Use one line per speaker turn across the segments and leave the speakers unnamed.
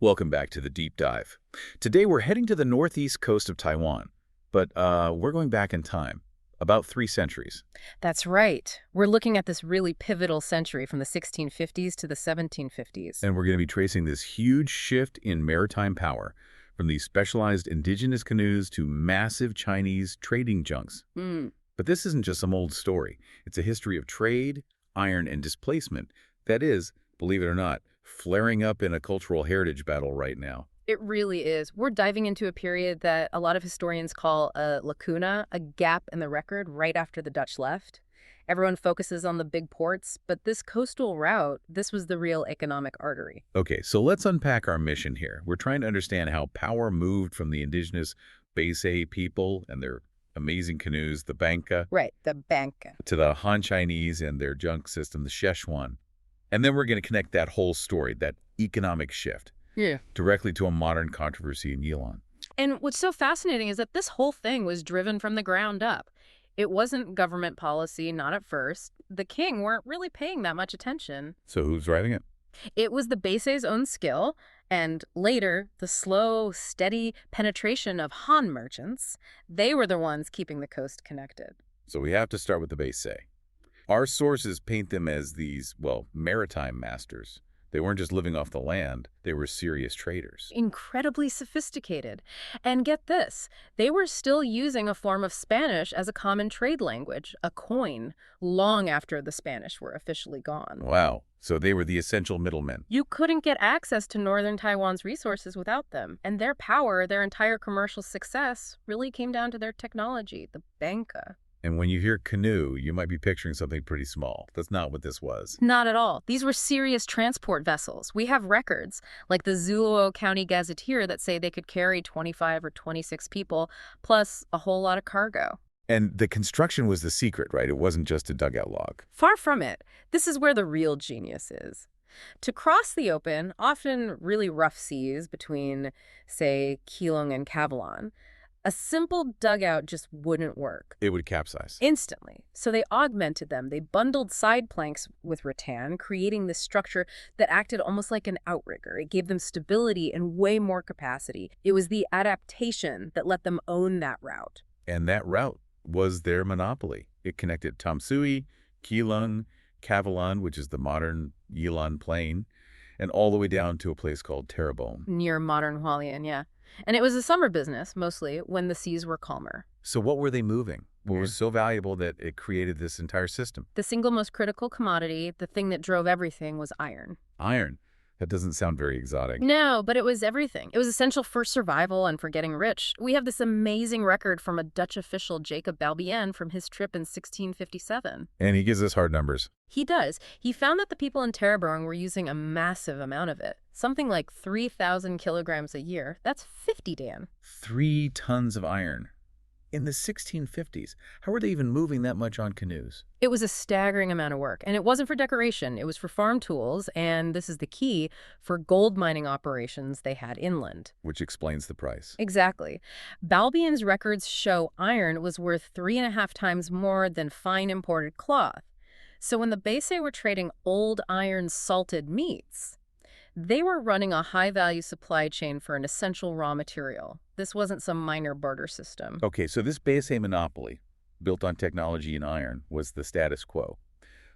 Welcome back to the Deep Dive. Today we're heading to the northeast coast of Taiwan, but we're going back in time, about 3 centuries.
That's right. We're looking at this really pivotal century from the 1650s to the 1750s.
And we're going to be tracing this huge shift in maritime power, from these specialized indigenous canoes to massive Chinese trading junks. But this isn't just some old story. It's a history of trade, iron, and displacement. That is, believe it or not, flaring up in a cultural heritage battle right now.
It really is. We're diving into a period that a lot of historians call a lacuna, a gap in the record right after the Dutch left. Everyone focuses on the big ports, but this coastal route, this was the real economic artery.
Okay, so let's unpack our mission here. We're trying to understand how power moved from the indigenous Basay people and their amazing canoes, the Banca.
Right, the Banca.
To the Han Chinese and their junk system, the Szechuan. And then we're going to connect that whole story, that economic shift, directly to a modern controversy in Yilan.
And what's so fascinating is that this whole thing was driven from the ground up. It wasn't government policy, not at first. The king weren't really paying that much attention.
So who's driving it?
It was the Basay's own skill, and later, the slow, steady penetration of Han merchants. They were the ones keeping the coast connected.
So we have to start with the Basay. Our sources paint them as these, well, maritime masters. They weren't just living off the land, they were serious traders.
Incredibly sophisticated. And get this, they were still using a form of Spanish as a common trade language, a coin, long after the Spanish were officially gone.
Wow. So they were the essential middlemen.
You couldn't get access to northern Taiwan's resources without them. And their power, their entire commercial success, really came down to their technology, the banca.
And when you hear canoe, you might be picturing something pretty small. That's not what this was.
Not at all. These were serious transport vessels. We have records, like the Zuluo County Gazetteer, that say they could carry 25 or 26 people, plus a whole lot of cargo.
And the construction was the secret, right? It wasn't just a dugout log.
Far from it. This is where the real genius is. To cross the open, often really rough seas between, say, Keelung and Cavalon, a simple dugout just wouldn't work.
It would capsize.
Instantly. So they augmented them. They bundled side planks with rattan, creating this structure that acted almost like an outrigger. It gave them stability and way more capacity. It was the adaptation that let them own that route.
And that route was their monopoly. It connected Tamsui, Keelung, Cavalon, which is the modern Yilan Plain, and all the way down to a place called Terrebonne.
Near modern Hualien, yeah. And it was a summer business, mostly, when the seas were calmer.
So what were they moving? What was so valuable that it created this entire system?
The single most critical commodity, the thing that drove everything, was iron.
Iron. That doesn't sound very exotic.
No, but it was everything. It was essential for survival and for getting rich. We have this amazing record from a Dutch official, Jacob Balbien, from his trip in 1657.
And he gives us hard numbers.
He does. He found that the people in Terrebonne were using a massive amount of it. Something like 3,000 kilograms a year. That's 50, Dan.
3 tons of iron. In the 1650s, how were they even moving that much on canoes?
It was a staggering amount of work, and it wasn't for decoration. It was for farm tools, and this is the key, for gold mining operations they had inland.
Which explains the price.
Exactly. Balbien's records show iron was worth 3.5 times more than fine imported cloth. So when the Basay were trading old iron salted meats, they were running a high-value supply chain for an essential raw material. This wasn't some minor barter system.
Okay, so this Basay monopoly, built on technology and iron, was the status quo.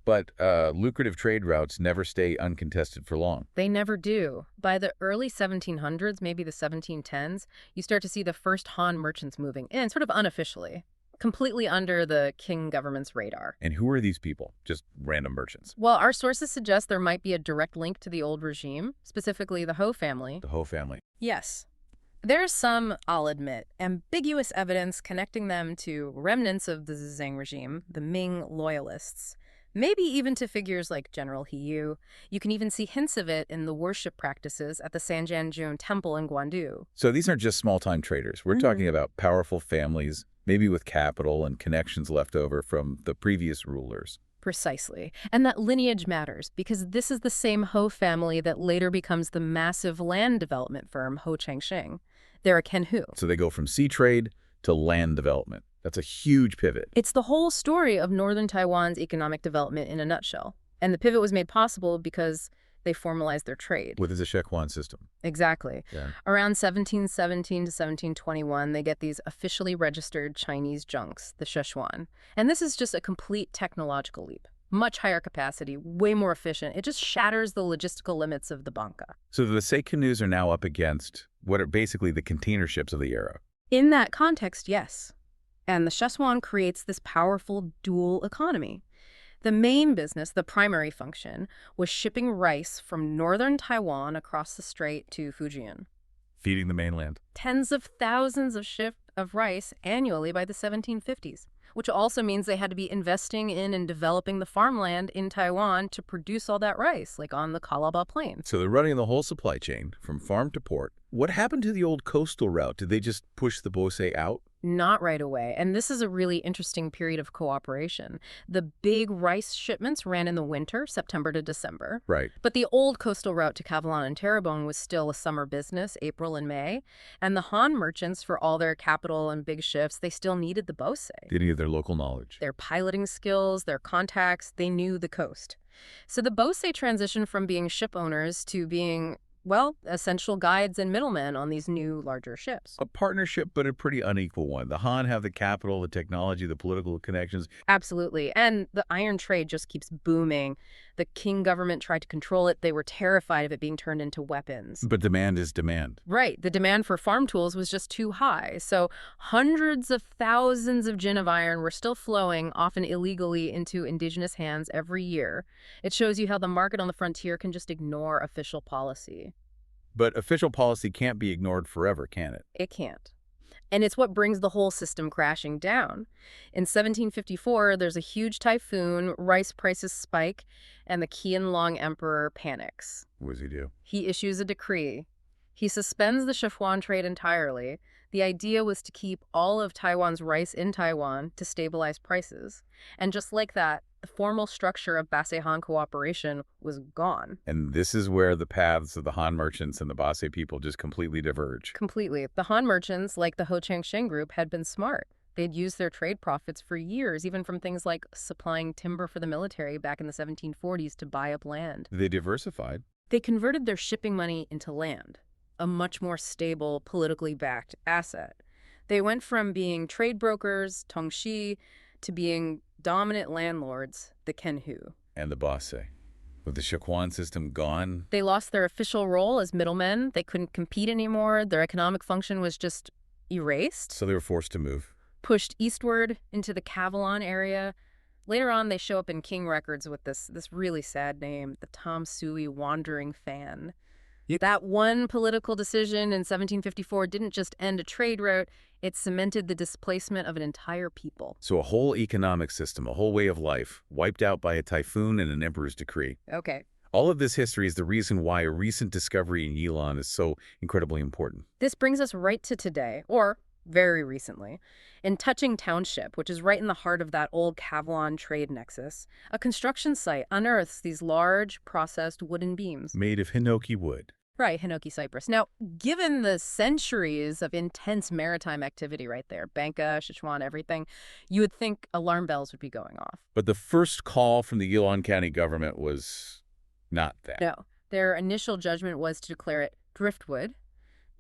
But lucrative trade routes never stay uncontested for long.
They never do. By the early 1700s, maybe the 1710s, you start to see the first Han merchants moving in, sort of unofficially, completely under the Qing government's radar.
And who are these people? Just random merchants?
Well, our sources suggest there might be a direct link to the old regime, specifically the Ho family.
The Ho family.
Yes. There's some, I'll admit, ambiguous evidence connecting them to remnants of the Zheng regime, the Ming loyalists, maybe even to figures like General He Yu. You can even see hints of it in the worship practices at the Sanjianjun Temple in Guandu.
So these aren't just small-time traders. We're talking about powerful families, maybe with capital and connections left over from the previous rulers.
Precisely. And that lineage matters because this is the same Ho family that later becomes the massive land development firm Ho Changsheng. They're a Kenhu.
So they go from sea trade to land development. That's a huge pivot.
It's the whole story of northern Taiwan's economic development in a nutshell. And the pivot was made possible because they formalized their trade.
With the Szechuan system.
Exactly.
Yeah.
Around 1717 to 1721, they get these officially registered Chinese junks, the Szechuan. And this is just a complete technological leap. Much higher capacity, way more efficient. It just shatters the logistical limits of the banca.
So the Basay canoes are now up against what are basically the container ships of the era.
In that context, yes. And the Szechuan creates this powerful dual economy. The main business, the primary function, was shipping rice from northern Taiwan across the strait to Fujian.
Feeding the mainland.
Tens of thousands of ships of rice annually by the 1750s, which also means they had to be investing in and developing the farmland in Taiwan to produce all that rice, like on the Calabar Plain.
So they're running the whole supply chain from farm to port. What happened to the old coastal route? Did they just push the Basay out?
Not right away. And this is a really interesting period of cooperation. The big rice shipments ran in the winter, September to December.
Right.
But the old coastal route to Kavalan and Terrebonne was still a summer business, April and May. And the Han merchants, for all their capital and big ships, they still needed the Basay.
They needed their local knowledge.
Their piloting skills, their contacts, they knew the coast. So the Basay transitioned from being ship owners to being, well, essential guides and middlemen on these new, larger ships.
A partnership, but a pretty unequal one. The Han have the capital, the technology, the political connections.
Absolutely. And the iron trade just keeps booming. The Qing government tried to control it. They were terrified of it being turned into weapons.
But demand is demand.
Right. The demand for farm tools was just too high. So hundreds of thousands of gin of iron were still flowing, often illegally, into indigenous hands every year. It shows you how the market on the frontier can just ignore official policy.
But official policy can't be ignored forever, can it?
It can't. And it's what brings the whole system crashing down. In 1754, there's a huge typhoon, rice prices spike, and the Qianlong emperor panics.
What does he do?
He issues a decree. He suspends the Szechuan trade entirely. The idea was to keep all of Taiwan's rice in Taiwan to stabilize prices. And just like that, the formal structure of Basay-Han cooperation was gone.
And this is where the paths of the Han merchants and the Basay people just completely diverge.
Completely. The Han merchants, like the Ho Chang-Sheng group, had been smart. They'd used their trade profits for years, even from things like supplying timber for the military back in the 1740s to buy up land.
They diversified.
They converted their shipping money into land, a much more stable, politically backed asset. They went from being trade brokers, tongxi, to being dominant landlords, the Kenhu.
And the Basay. With the Szechuan system gone?
They lost their official role as middlemen. They couldn't compete anymore. Their economic function was just erased.
So they were forced to move.
Pushed eastward into the Kavalan area. Later on, they show up in King records with this really sad name, the Tom Sui Wandering Fan.
Yep.
That one political decision in 1754 didn't just end a trade route, it cemented the displacement of an entire people.
So a whole economic system, a whole way of life, wiped out by a typhoon and an emperor's decree.
Okay.
All of this history is the reason why a recent discovery in Yilan is so incredibly important.
This brings us right to today, or very recently. In Touching Township, which is right in the heart of that old Kavalan trade nexus, a construction site unearths these large, processed wooden beams.
Made of hinoki wood.
Right, hinoki cypress. Now, given the centuries of intense maritime activity right there, Banka, Sichuan, everything, you would think alarm bells would be going off.
But the first call from the Yilan County government was not that.
No. Their initial judgment was to declare it driftwood,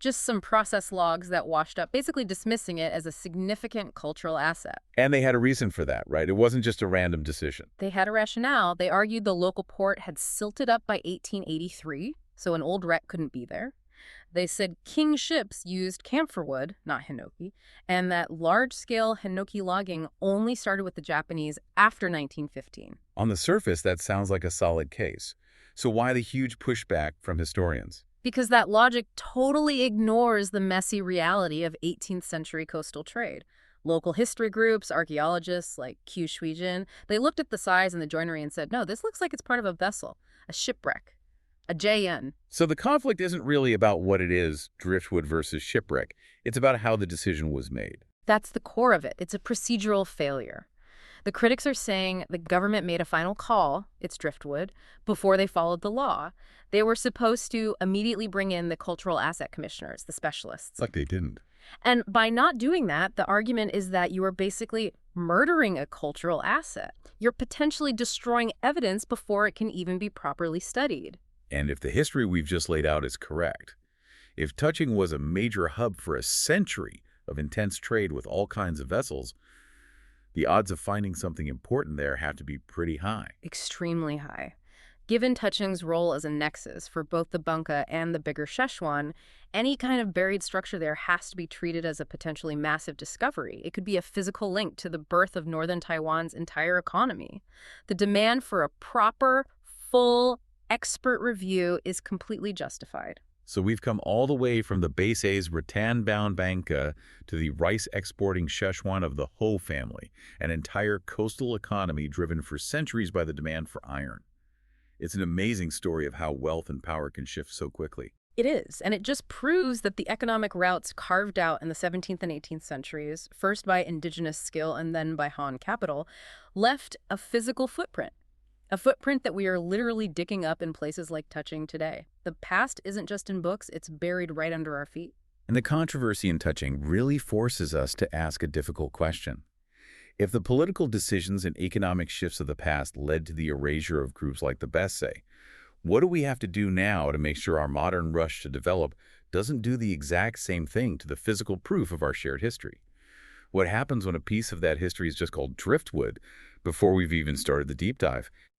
just some process logs that washed up, basically dismissing it as a significant cultural asset.
And they had a reason for that, right? It wasn't just a random decision.
They had a rationale. They argued the local port had silted up by 1883, so an old wreck couldn't be there. They said King ships used camphor wood, not hinoki, and that large-scale hinoki logging only started with the Japanese after 1915.
On the surface, that sounds like a solid case. So why the huge pushback from historians?
Because that logic totally ignores the messy reality of 18th century coastal trade. Local history groups, archaeologists like Q Shuijin, they looked at the size and the joinery and said, no, this looks like it's part of a vessel, a shipwreck, a JN.
So the conflict isn't really about what it is, driftwood versus shipwreck. It's about how the decision was made.
That's the core of it. It's a procedural failure. The critics are saying the government made a final call, it's driftwood, before they followed the law. They were supposed to immediately bring in the cultural asset commissioners, the specialists.
Like they didn't.
And by not doing that, the argument is that you are basically murdering a cultural asset. You're potentially destroying evidence before it can even be properly studied.
And if the history we've just laid out is correct, if Taiwan was a major hub for a century of intense trade with all kinds of vessels, the odds of finding something important there have to be pretty high.
Extremely high. Given Taiwan's role as a nexus for both the Bunka and the bigger Szechuan, any kind of buried structure there has to be treated as a potentially massive discovery. It could be a physical link to the birth of northern Taiwan's entire economy. The demand for a proper, full, expert review is completely justified.
So we've come all the way from the Basay's rattan-bound Banca to the rice-exporting Szechuan of the Ho family, an entire coastal economy driven for centuries by the demand for iron. It's an amazing story of how wealth and power can shift so quickly.
It is, and it just proves that the economic routes carved out in the 17th and 18th centuries, first by indigenous skill and then by Han capital, left a physical footprint. A footprint that we are literally digging up in places like Taiwan today. The past isn't just in books, it's buried right under our feet.
And the controversy in Taiwan really forces us to ask a difficult question. If the political decisions and economic shifts of the past led to the erasure of groups like the Basay, what do we have to do now to make sure our modern rush to develop doesn't do the exact same thing to the physical proof of our shared history? What happens when a piece of that history is just called driftwood before we've even started the deep dive?